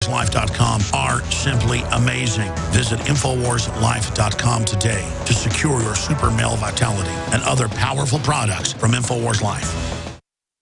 InfoWarsLife.com are simply amazing. Visit InfoWarsLife.com today to secure your super male vitality and other powerful products from InfoWars Life.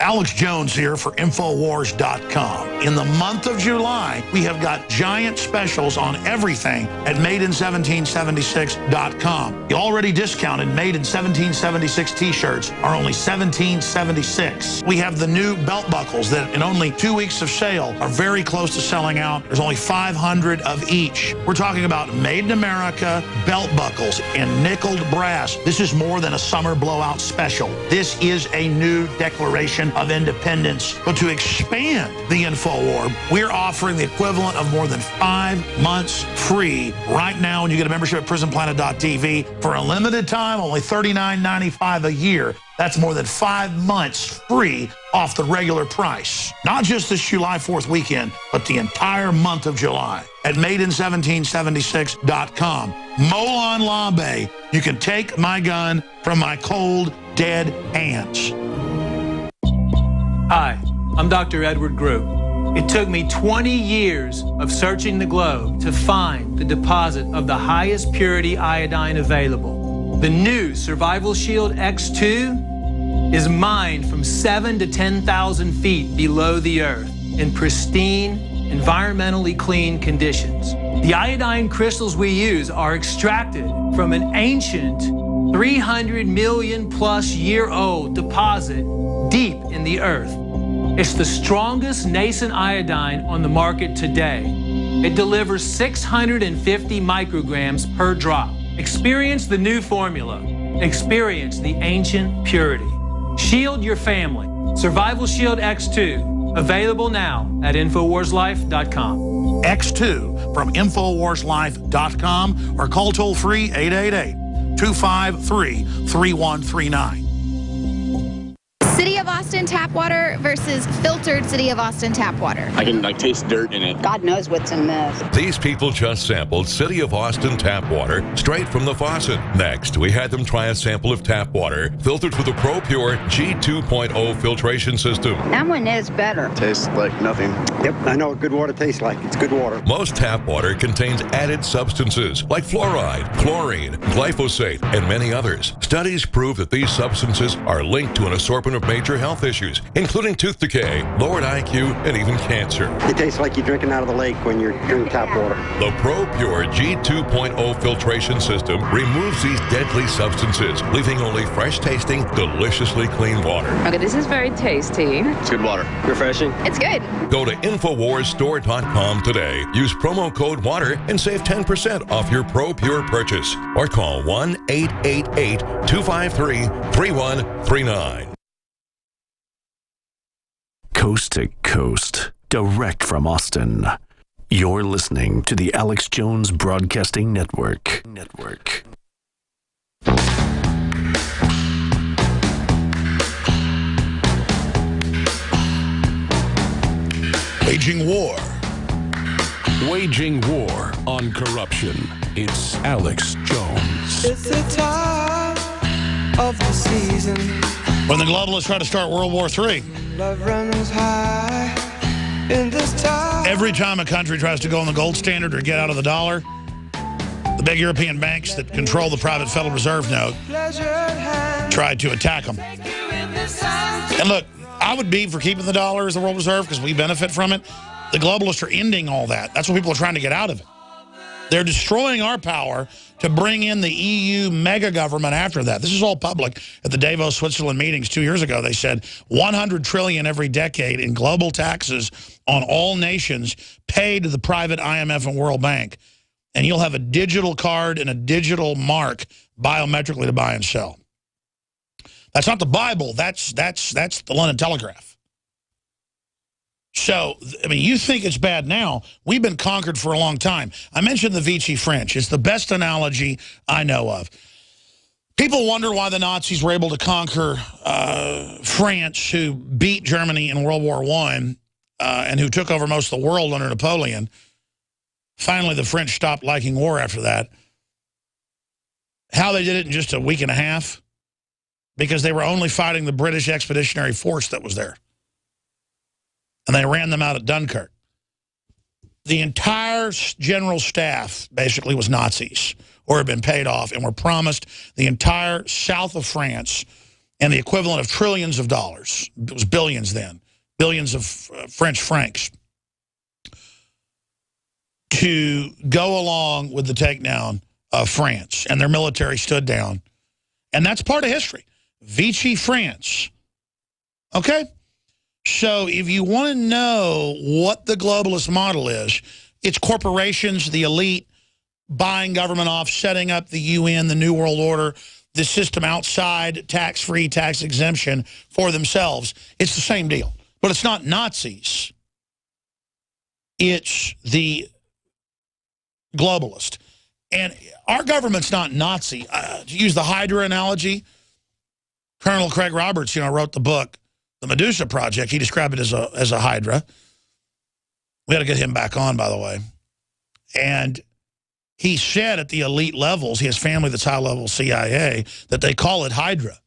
Alex Jones here for InfoWars.com. In the month of July, we have got giant specials on everything at MadeIn1776.com. The already discounted Made in 1776 t-shirts are only $17.76. We have the new belt buckles that in only 2 weeks of sale are very close to selling out. There's only 500 of each. We're talking about Made in America belt buckles in nickeled brass. This is more than a summer blowout special. This is a new declaration of independence. But to expand the InfoWar, we're offering the equivalent of more than 5 months free right now when you get a membership at PrisonPlanet.tv for a limited time, only $39.95 a year. That's more than 5 months free off the regular price. Not just this July 4th weekend, but the entire month of July at MadeIn1776.com. Molon Labe, you can take my gun from my cold, dead hands. Hi, I'm Dr. Edward Group. It took me 20 years of searching the globe to find the deposit of the highest purity iodine available. The new Survival Shield X2 is mined from 7,000 to 10,000 feet below the earth in pristine, environmentally clean conditions. The iodine crystals we use are extracted from an ancient 300 million plus year old deposit deep in the earth. It's the strongest nascent iodine on the market today. It delivers 650 micrograms per drop. Experience the new formula. Experience the ancient purity. Shield your family. Survival Shield X2. Available now at InfoWarsLife.com. X2 from InfoWarsLife.com or call toll-free 888-253-3139. City of Austin tap water versus filtered City of Austin tap water. I can taste dirt in it. God knows what's in this. These people just sampled City of Austin tap water straight from the faucet. Next, we had them try a sample of tap water filtered with the ProPure G2.0 filtration system. That one is better. Tastes like nothing. Yep, I know what good water tastes like. It's good water. Most tap water contains added substances like fluoride, chlorine, glyphosate, and many others. Studies prove that these substances are linked to an assortment of major health issues, including tooth decay, lowered IQ, and even cancer. It tastes like you're drinking out of the lake when you're drinking tap water. The ProPure G2.0 filtration system removes these deadly substances, leaving only fresh-tasting, deliciously clean water. Okay, this is very tasty. It's good water. Refreshing. It's good. Go to InfoWarsStore.com today. Use promo code WATER and save 10% off your ProPure purchase. Or call 1-888-253-3139. Coast to coast, direct from Austin. You're listening to the Alex Jones Broadcasting Network. Waging war. Waging war on corruption. It's Alex Jones. It's the time of the season When the globalists try to start World War III. love runs high in this time. Every time a country tries to go on the gold standard or get out of the dollar, the big European banks that control the private Federal Reserve note tried to attack them. And look, I would be for keeping the dollar as the world reserve because we benefit from it. The globalists are ending all that. That's what people are trying to get out of it. They're destroying our power to bring in the EU mega government after that. This is all public. At the Davos, Switzerland meetings 2 years ago, they said 100 trillion every decade in global taxes on all nations paid to the private IMF and World Bank. And you'll have a digital card and a digital mark biometrically to buy and sell. That's not the Bible. That's the London Telegraph. So, I mean, you think it's bad now. We've been conquered for a long time. I mentioned the Vichy French. It's the best analogy I know of. People wonder why the Nazis were able to conquer France, who beat Germany in World War I and who took over most of the world under Napoleon. Finally, the French stopped liking war after that. How they did it in just a week and a half? Because they were only fighting the British Expeditionary Force that was there. And they ran them out at Dunkirk. the entire general staff basically was Nazis or had been paid off and were promised the entire south of France and the equivalent of trillions of dollars. It was billions then, billions of French francs, to go along with the takedown of France. And their military stood down. And that's part of history. Vichy France. Okay? So if you want to know what the globalist model is, it's corporations, the elite, buying government off, setting up the UN, the New World Order, the system outside, tax-free, tax exemption for themselves. It's the same deal. But it's not Nazis. It's the globalist. And our government's not Nazi. To use the Hydra analogy, Colonel Craig Roberts, wrote the book, The Medusa Project. He described it as a Hydra. We got to get him back on, by the way. And he said at the elite levels, he has family that's high-level CIA, that they call it Hydra.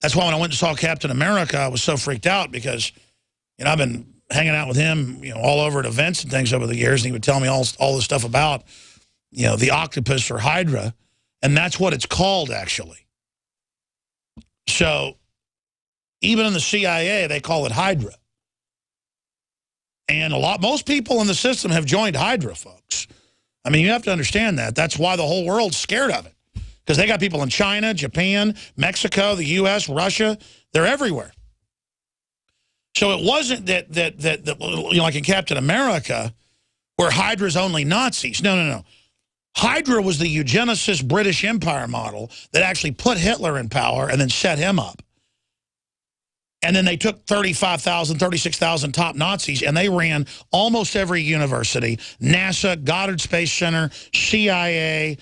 That's why when I went and saw Captain America, I was so freaked out because, I've been hanging out with him, all over at events and things over the years, and he would tell me all this stuff about, the octopus or Hydra, and that's what it's called, actually. So even in the CIA, they call it Hydra. And most people in the system have joined Hydra, folks. I mean, you have to understand that. That's why the whole world's scared of it. Because they got people in China, Japan, Mexico, the U.S., Russia. They're everywhere. So it wasn't that like in Captain America, where Hydra's only Nazis. No. Hydra was the eugenicist British Empire model that actually put Hitler in power and then set him up. And then they took 35,000, 36,000 top Nazis, and they ran almost every university, NASA, Goddard Space Center, CIA,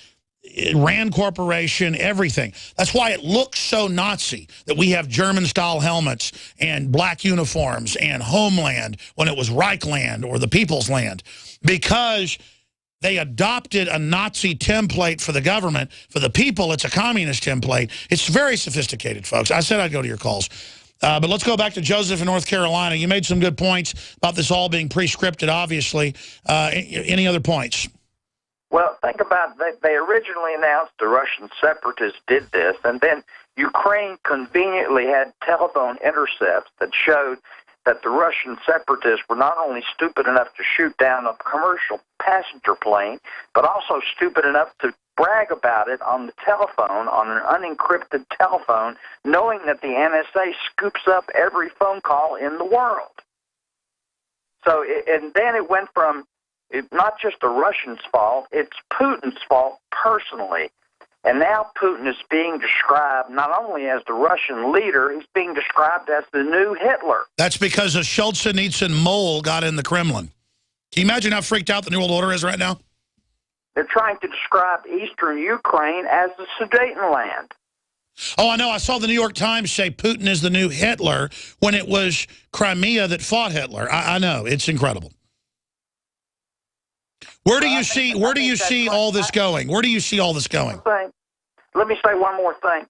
Rand Corporation, everything. That's why it looks so Nazi that we have German-style helmets and black uniforms and Homeland when it was Reichland or the People's Land, because they adopted a Nazi template for the government. For the people, it's a communist template. It's very sophisticated, folks. I said I'd go to your calls. But let's go back to Joseph in North Carolina. You made some good points about this all being pre-scripted, obviously. Any other points? Well, think about it. They originally announced the Russian separatists did this, and then Ukraine conveniently had telephone intercepts that showed that the Russian separatists were not only stupid enough to shoot down a commercial passenger plane, but also stupid enough to brag about it on the telephone, on an unencrypted telephone, knowing that the NSA scoops up every phone call in the world. So, and then it went from not just the Russians' fault, it's Putin's fault personally. And now Putin is being described not only as the Russian leader, he's being described as the new Hitler. That's because a Solzhenitsyn mole got in the Kremlin. Can you imagine how freaked out the New World Order is right now? They're trying to describe eastern Ukraine as the Sudetenland. Oh, I know. I saw the New York Times say Putin is the new Hitler when it was Crimea that fought Hitler. I know. It's incredible. Where do you see all this going? Where do you see all this going? Let me say one more thing.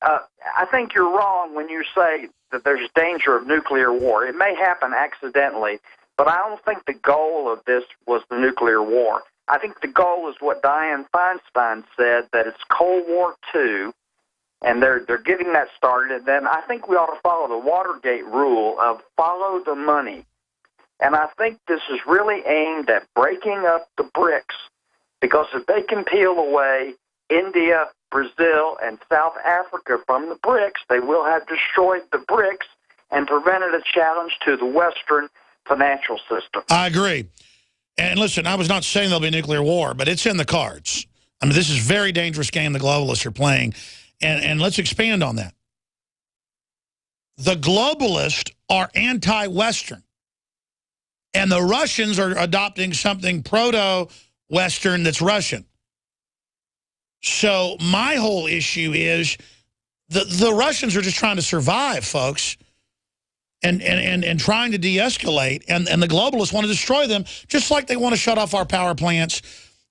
I think you're wrong when you say that there's danger of nuclear war. It may happen accidentally, but I don't think the goal of this was the nuclear war. I think the goal is what Dianne Feinstein said, that it's Cold War II, and they're getting that started. And then I think we ought to follow the Watergate rule of follow the money. And I think this is really aimed at breaking up the BRICS, because if they can peel away India, Brazil, and South Africa from the BRICS, they will have destroyed the BRICS and prevented a challenge to the Western financial system. I agree. And listen, I was not saying there'll be a nuclear war, but it's in the cards. I mean, this is a very dangerous game the globalists are playing. And let's expand on that. The globalists are anti-Western. And the Russians are adopting something proto-Western that's Russian. So my whole issue is the Russians are just trying to survive, folks, and trying to de-escalate. And the globalists want to destroy them, just like they want to shut off our power plants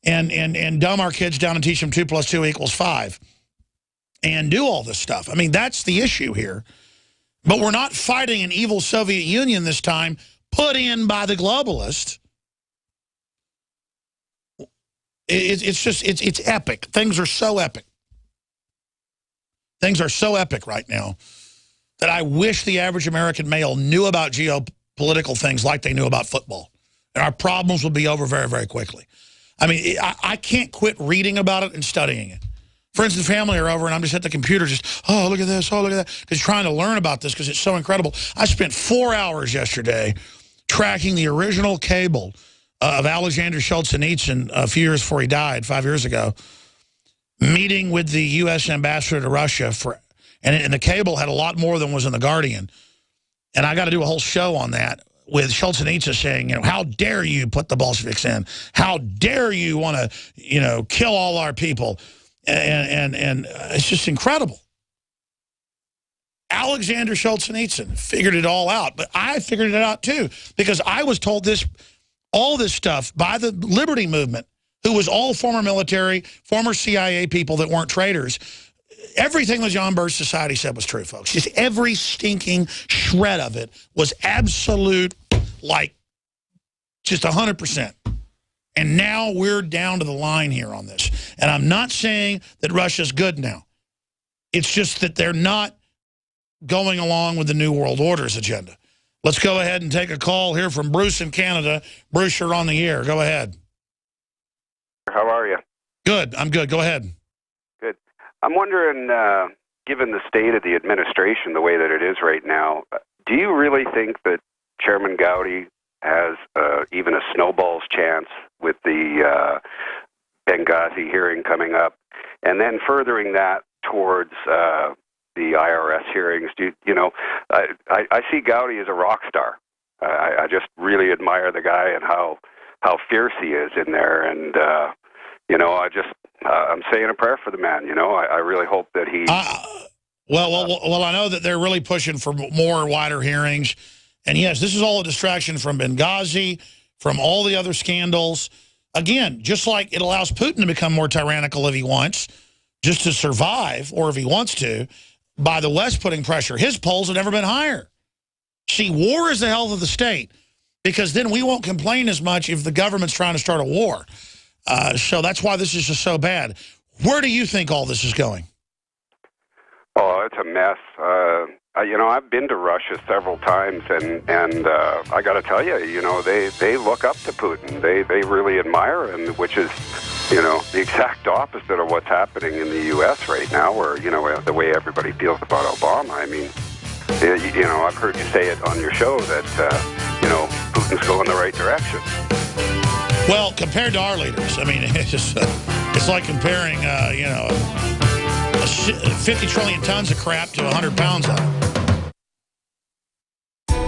and dumb our kids down and teach them 2 + 2 = 5 and do all this stuff. I mean, that's the issue here. But we're not fighting an evil Soviet Union this time, put in by the globalists. It's epic. Things are so epic. Things are so epic right now that I wish the average American male knew about geopolitical things like they knew about football. And our problems would be over very, very quickly. I mean, I can't quit reading about it and studying it. Friends and family are over, and I'm just at the computer just, oh, look at this, oh, look at that, because trying to learn about this because it's so incredible. I spent 4 hours yesterday tracking the original cable of Alexander Solzhenitsyn a few years before he died, 5 years ago, meeting with the U.S. ambassador to Russia. And the cable had a lot more than was in The Guardian. And I got to do a whole show on that with Solzhenitsyn saying, how dare you put the Bolsheviks in? How dare you want to, kill all our people? And it's just incredible. Alexander Solzhenitsyn figured it all out, but I figured it out too, because I was told all this stuff by the Liberty Movement, who was all former military, former CIA people that weren't traitors. Everything the John Birch Society said was true, folks. Just every stinking shred of it was absolute, just 100%. And now we're down to the line here on this. And I'm not saying that Russia's good now. It's just that they're not going along with the New World Order's agenda. Let's go ahead and take a call here from Bruce in Canada. Bruce, you're on the air. Go ahead. How are you? Good. I'm good. Go ahead. Good. I'm wondering, given the state of the administration, the way that it is right now, do you really think that Chairman Gowdy has even a snowball's chance with the Benghazi hearing coming up? And then furthering that towards the IRS hearings, I see Gowdy as a rock star. I just really admire the guy and how fierce he is in there, and I'm saying a prayer for the man. I really hope that he. Well, I know that they're really pushing for more wider hearings, and yes, this is all a distraction from Benghazi, from all the other scandals. Again, just like it allows Putin to become more tyrannical if he wants, just to survive, or if he wants to. By the West putting pressure. His polls have never been higher. See, war is the health of the state, because then we won't complain as much if the government's trying to start a war. So that's why this is just so bad. Where do you think all this is going? Oh, it's a mess. I've been to Russia several times, and I got to tell you, they look up to Putin. They really admire him, which is, the exact opposite of what's happening in the U.S. right now, where, the way everybody feels about Obama. I mean, I've heard you say it on your show that, Putin's going the right direction. Well, compared to our leaders, I mean, it's like comparing, 50 trillion tons of crap to 100 pounds of it.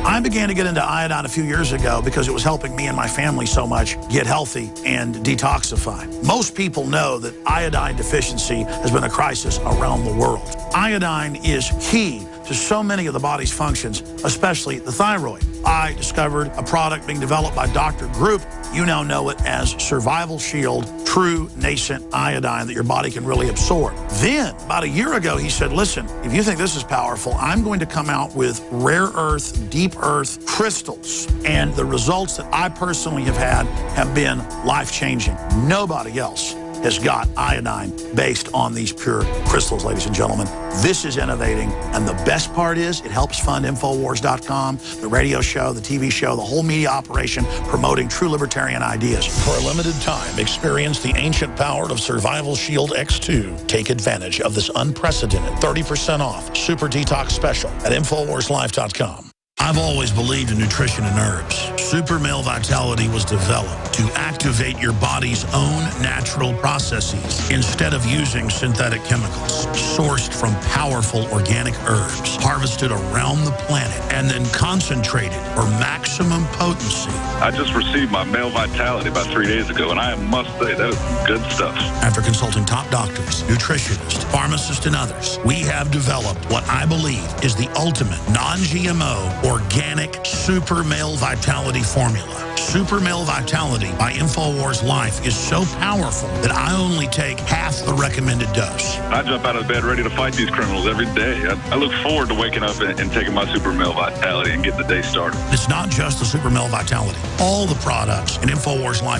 I began to get into iodine a few years ago because it was helping me and my family so much get healthy and detoxify. Most people know that iodine deficiency has been a crisis around the world. Iodine is key to so many of the body's functions, especially the thyroid. I discovered a product being developed by Dr. Group. You now know it as Survival Shield, true nascent iodine that your body can really absorb. Then, about a year ago, he said, listen, if you think this is powerful, I'm going to come out with rare earth, deep earth crystals. And the results that I personally have had have been life-changing. Nobody else has got iodine based on these pure crystals, ladies and gentlemen. This is innovating, and the best part is it helps fund Infowars.com, the radio show, the TV show, the whole media operation promoting true libertarian ideas. For a limited time, experience the ancient power of Survival Shield X2. Take advantage of this unprecedented 30% off super detox special at InfoWarsLife.com. I've always believed in nutrition and herbs. Super Male Vitality was developed to activate your body's own natural processes instead of using synthetic chemicals. Sourced from powerful organic herbs, harvested around the planet, and then concentrated for maximum potency. I just received my Male Vitality about 3 days ago, and I must say, that is good stuff. After consulting top doctors, nutritionists, pharmacists, and others, we have developed what I believe is the ultimate non-GMO organic Super Male Vitality formula. Super Male Vitality by InfoWars Life is so powerful that I only take half the recommended dose. I jump out of bed ready to fight these criminals every day. I look forward to waking up and taking my Super Male Vitality and getting the day started. It's not just the Super Male Vitality. All the products in InfoWars Life